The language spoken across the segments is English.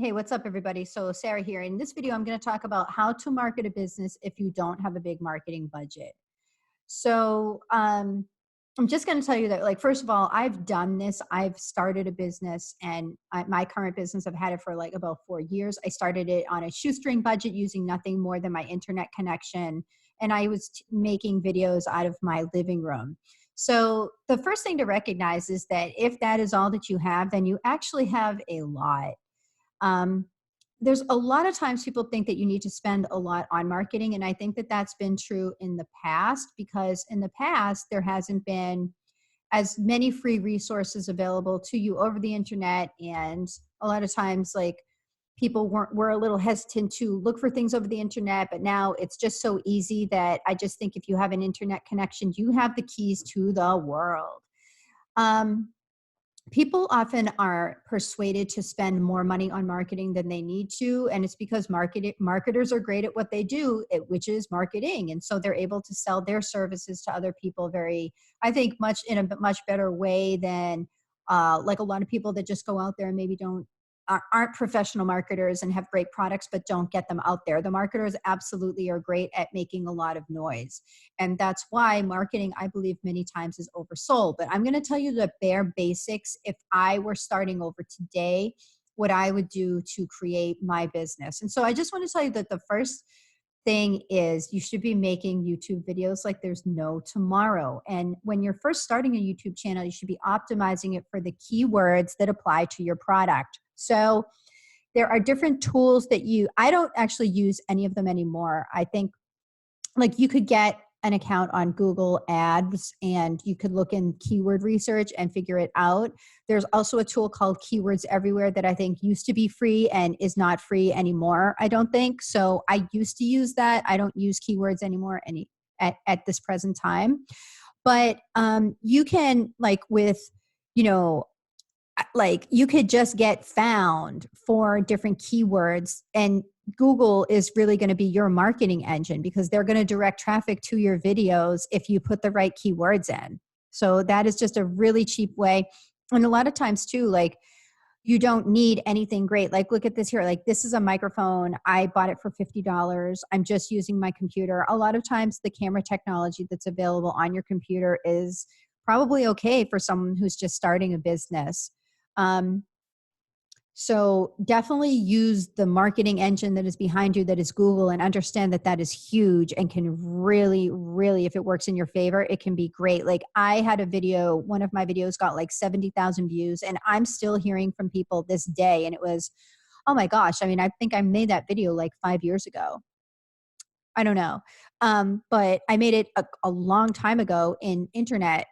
Hey, what's up, everybody? So Sarah here. In this video, I'm going to talk about how to market a business if you don't have a big marketing budget. So I'm just going to tell you that, like, first of all, I've done this. I've started a business, and my current business, I've had it for like about 4 years. I started it on a shoestring budget using nothing more than my internet connection. And I was making videos out of my living room. So the first thing to recognize is that if that is all that you have, then you actually have a lot. um, there's a lot of times people think that you need to spend a lot on marketing. And I think that that's been true in the past, because in the past, there hasn't been as many free resources available to you over the internet. And a lot of times, like, people were a little hesitant to look for things over the internet, but now it's just so easy that I just think if you have an internet connection, you have the keys to the world. Um, People often are persuaded to spend more money on marketing than they need to, and it's because marketers are great at what they do, which is marketing, and so they're able to sell their services to other people very, I think, much in a much better way than like a lot of people that just go out there and maybe aren't professional marketers and have great products but don't get them out there. The marketers absolutely are great at making a lot of noise, and that's why marketing, I believe, many times is oversold. But I'm going to tell you the bare basics. If I were starting over today, what I would do to create my business. And so I just want to tell you that the first thing is you should be making YouTube videos like there's no tomorrow. And when you're first starting a YouTube channel, you should be optimizing it for the keywords that apply to your product. So there are different tools that I don't actually use any of them anymore. I think, like, you could get an account on Google Ads and you could look in keyword research and figure it out. There's also a tool called Keywords Everywhere that I think used to be free and is not free anymore, I don't think. So I used to use that. I don't use keywords anymore at this present time. But you can, like, you know, like, you could just get found for different keywords, and Google is really going to be your marketing engine because they're going to direct traffic to your videos if you put the right keywords in. So that is just a really cheap way. And a lot of times too, like, you don't need anything great. Like, look at this here. Like, this is a microphone. I bought it for $50. I'm just using my computer. A lot of times the camera technology that's available on your computer is probably okay for someone who's just starting a business. Um, so definitely use the marketing engine that is behind you, that is Google, and understand that that is huge and can really, really, if it works in your favor, it can be great. Like, I had a video, one of my videos got like 70,000 views, and I'm still hearing from people this day. And it was, oh my gosh. I mean, I think I made that video like 5 years ago. I don't know. But I made it a long time ago in internet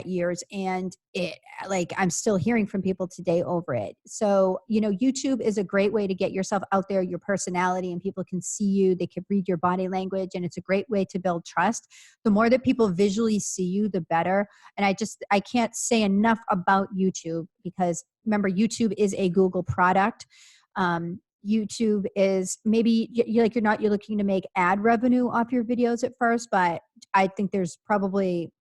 years, and it, like, I'm still hearing from people today over it. So, YouTube is a great way to get yourself out there, your personality, and people can see you, they can read your body language, and it's a great way to build trust. The more that people visually see you, the better. And I can't say enough about YouTube, because remember, YouTube is a Google product. YouTube is maybe you're looking to make ad revenue off your videos at first, but I think there's probably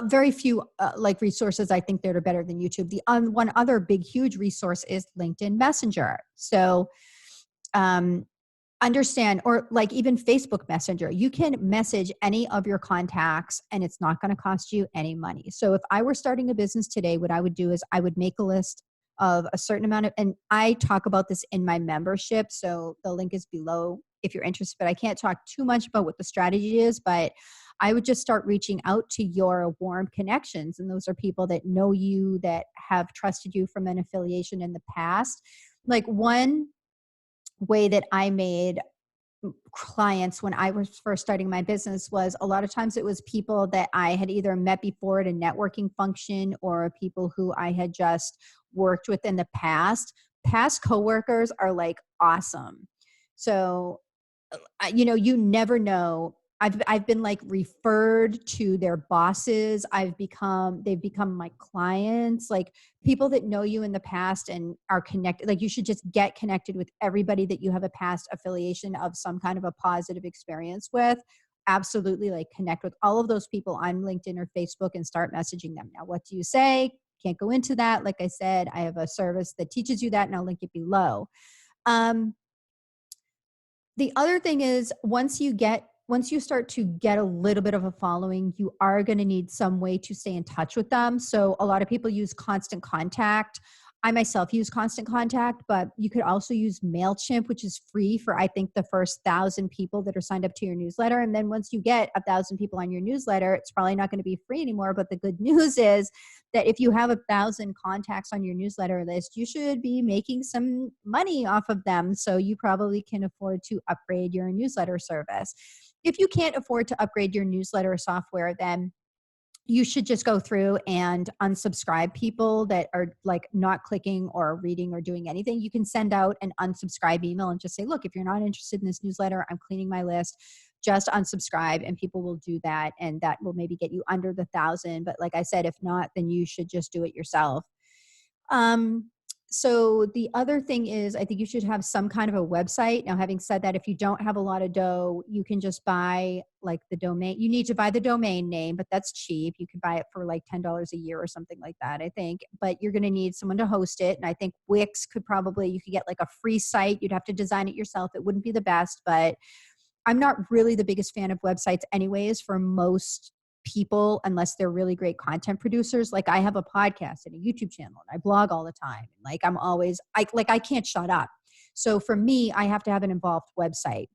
very few like resources I think that are better than YouTube. The one other big huge resource is LinkedIn Messenger. So um, understand, or like even Facebook Messenger, you can message any of your contacts and it's not going to cost you any money. So if I were starting a business today, what I would do is I would make a list of a certain amount of, and I talk about this in my membership, so the link is below if you're interested, but I can't talk too much about what the strategy is. But I would just start reaching out to your warm connections, and those are people that know you, that have trusted you from an affiliation in the past. Like, one way that I made clients when I was first starting my business was, a lot of times it was people that I had either met before at a networking function, or people who I had just worked with in the past. Past coworkers are like awesome. So, you never know. I've been like referred to their bosses. They've become my clients, like people that know you in the past and are connected. Like, you should just get connected with everybody that you have a past affiliation of some kind of a positive experience with. Absolutely, like, connect with all of those people on LinkedIn or Facebook and start messaging them. Now, what do you say? can't go into that, like I said, I have a service that teaches you that, and I'll link it below. Um, the other thing is once you start to get a little bit of a following, you are going to need some way to stay in touch with them. So a lot of people use Constant Contact. I myself use Constant Contact, but you could also use MailChimp, which is free for, I think, the first 1,000 people that are signed up to your newsletter. And then once you get 1,000 people on your newsletter, it's probably not going to be free anymore. But the good news is that if you have 1,000 contacts on your newsletter list, you should be making some money off of them. So you probably can afford to upgrade your newsletter service. If you can't afford to upgrade your newsletter software, then you should just go through and unsubscribe people that are like not clicking or reading or doing anything. You can send out an unsubscribe email and just say, look, if you're not interested in this newsletter, I'm cleaning my list, just unsubscribe, and people will do that. And that will maybe get you under the 1,000. But like I said, if not, then you should just do it yourself. Um, so the other thing is, I think you should have some kind of a website. Now, having said that, if you don't have a lot of dough, you can just buy like the domain. You need to buy the domain name, but that's cheap. You can buy it for like $10 a year or something like that, I think. But you're going to need someone to host it. And I think Wix you could get like a free site. You'd have to design it yourself. It wouldn't be the best, but I'm not really the biggest fan of websites anyways for most people unless they're really great content producers. Like I have a podcast and a YouTube channel and I blog all the time. Like I can't shut up. So for me, I have to have an involved website.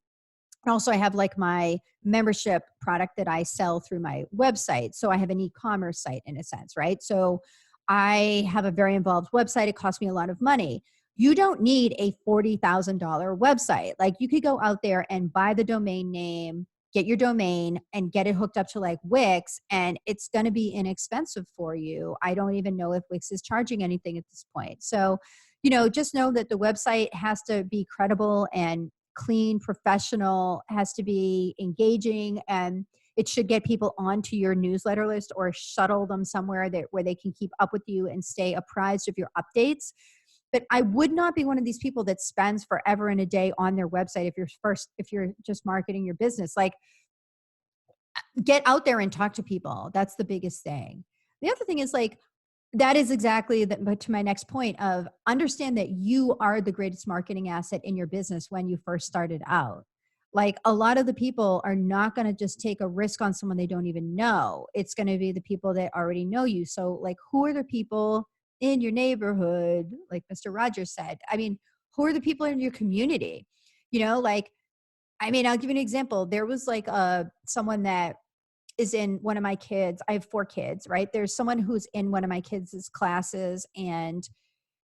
And also I have like my membership product that I sell through my website. So I have an e-commerce site in a sense, right? So I have a very involved website. It costs me a lot of money. You don't need a $40,000 website. Like you could go out there and buy the domain name, get your domain and get it hooked up to like Wix, and it's going to be inexpensive for you. I don't even know if Wix is charging anything at this point. So, just know that the website has to be credible and clean, professional, has to be engaging, and it should get people onto your newsletter list or shuttle them somewhere where they can keep up with you and stay apprised of your updates. But I would not be one of these people that spends forever and a day on their website if you're just marketing your business. Like get out there and talk to people. That's the biggest thing. The other thing is like that is exactly that, but to my next point of understand that you are the greatest marketing asset in your business when you first started out. Like a lot of the people are not going to just take a risk on someone they don't even know. It's going to be the people that already know you. So like who are the people in your neighborhood? Like Mr. Rogers said, I mean, who are the people in your community? Like, I mean, I'll give you an example. There was like someone that is in one of my kids. I have 4 kids, right? There's someone who's in one of my kids' classes, and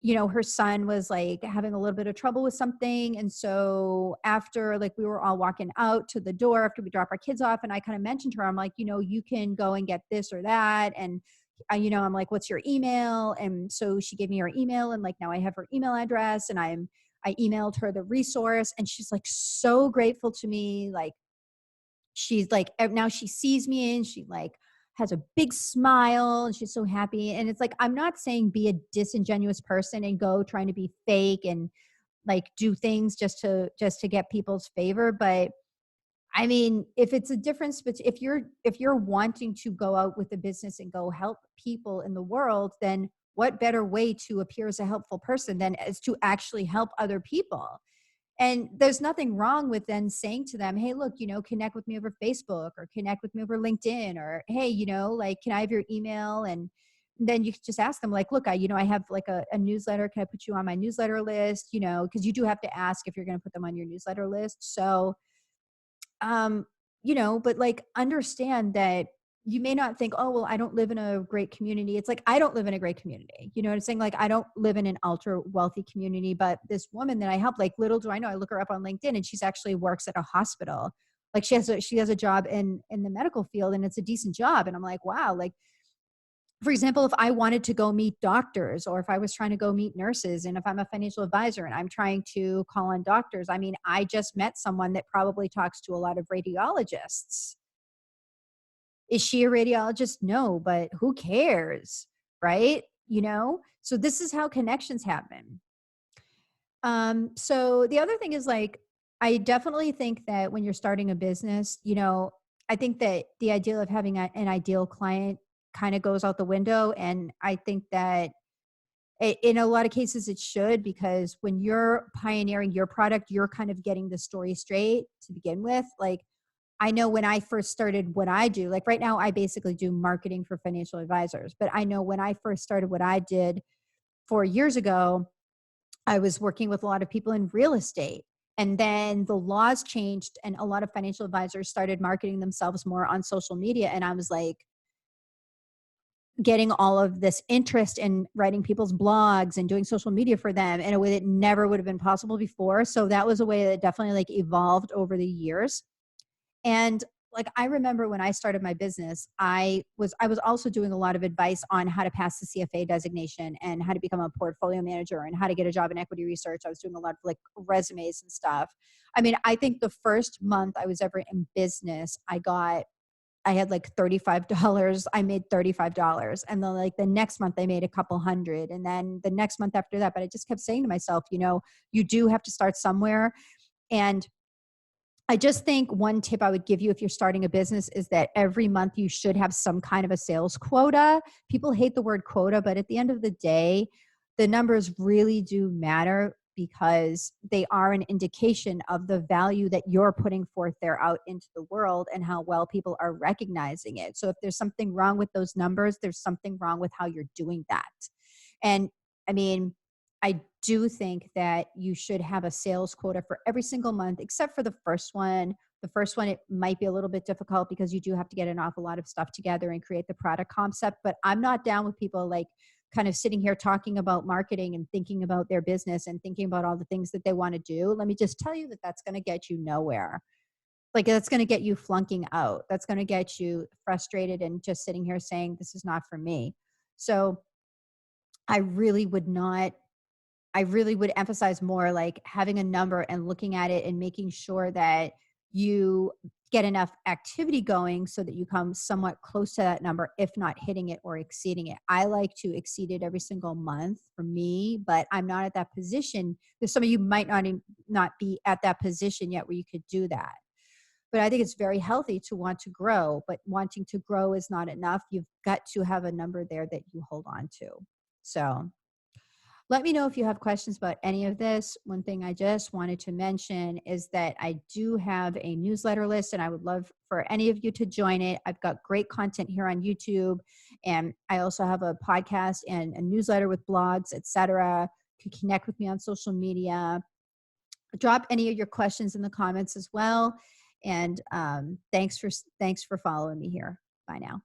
her son was like having a little bit of trouble with something. And so after like we were all walking out to the door after we drop our kids off, and I kind of mentioned to her, I'm like, you can go and get this or that. And I'm like, what's your email? And so she gave me her email, and like now I have her email address, and I emailed her the resource, and she's like so grateful to me. Like she's like now she sees me and she like has a big smile and she's so happy. And it's like, I'm not saying be a disingenuous person and go trying to be fake and like do things just to get people's favor. But I mean, if it's a difference, but if you're wanting to go out with a business and go help people in the world, then what better way to appear as a helpful person than is to actually help other people? And there's nothing wrong with then saying to them, hey, look, connect with me over Facebook or connect with me over LinkedIn, or, hey, like, can I have your email? And then you can just ask them like, look, I have like a newsletter. Can I put you on my newsletter list? Because you do have to ask if you're going to put them on your newsletter list. So, um, but like understand that you may not think, oh, well, I don't live in a great community. It's like, I don't live in a great community. You know what I'm saying? Like, I don't live in an ultra wealthy community, but this woman that I help, like little do I know, I look her up on LinkedIn and she's actually works at a hospital. Like she has a job in the medical field, and it's a decent job. And I'm like, wow. Like, for example, if I wanted to go meet doctors, or if I was trying to go meet nurses, and if I'm a financial advisor and I'm trying to call on doctors, I mean, I just met someone that probably talks to a lot of radiologists. Is she a radiologist? No, but who cares? Right? So this is how connections happen. So the other thing is like, I definitely think that when you're starting a business, I think that the idea of having an ideal client kind of goes out the window. And I think that in a lot of cases it should, because when you're pioneering your product, you're kind of getting the story straight to begin with. Like, I know when I first started what I do, like right now, I basically do marketing for financial advisors. But I know when I first started what I did 4 years ago, I was working with a lot of people in real estate. And then the laws changed, and a lot of financial advisors started marketing themselves more on social media. And I was like, getting all of this interest in writing people's blogs and doing social media for them in a way that never would have been possible before. So that was a way that definitely like evolved over the years. And like, I remember when I started my business, I was also doing a lot of advice on how to pass the CFA designation and how to become a portfolio manager and how to get a job in equity research. I was doing a lot of like resumes and stuff. I mean, I think the first month I was ever in business, I had like $35. I made $35. And then like the next month I made a couple hundred. And then the next month after that, but I just kept saying to myself, you do have to start somewhere. And I just think one tip I would give you if you're starting a business is that every month you should have some kind of a sales quota. People hate the word quota, but at the end of the day, the numbers really do matter because they are an indication of the value that you're putting forth there out into the world and how well people are recognizing it. So if there's something wrong with those numbers, there's something wrong with how you're doing that. And I mean, I do think that you should have a sales quota for every single month, except for the first one. The first one, it might be a little bit difficult because you do have to get an awful lot of stuff together and create the product concept. But I'm not down with people like kind of sitting here talking about marketing and thinking about their business and thinking about all the things that they want to do. Let me just tell you that that's going to get you nowhere. Like, that's going to get you flunking out. That's going to get you frustrated and just sitting here saying, this is not for me. So I really would not I really would emphasize more like having a number and looking at it and making sure that you get enough activity going so that you come somewhat close to that number, if not hitting it or exceeding it. I like to exceed it every single month for me, but I'm not at that position. There's some of you might not be at that position yet where you could do that. But I think it's very healthy to want to grow, but wanting to grow is not enough. You've got to have a number there that you hold on to. So let me know if you have questions about any of this. One thing I just wanted to mention is that I do have a newsletter list, and I would love for any of you to join it. I've got great content here on YouTube, and I also have a podcast and a newsletter with blogs, etc. You can connect with me on social media. Drop any of your questions in the comments as well. And thanks for following me here. Bye now.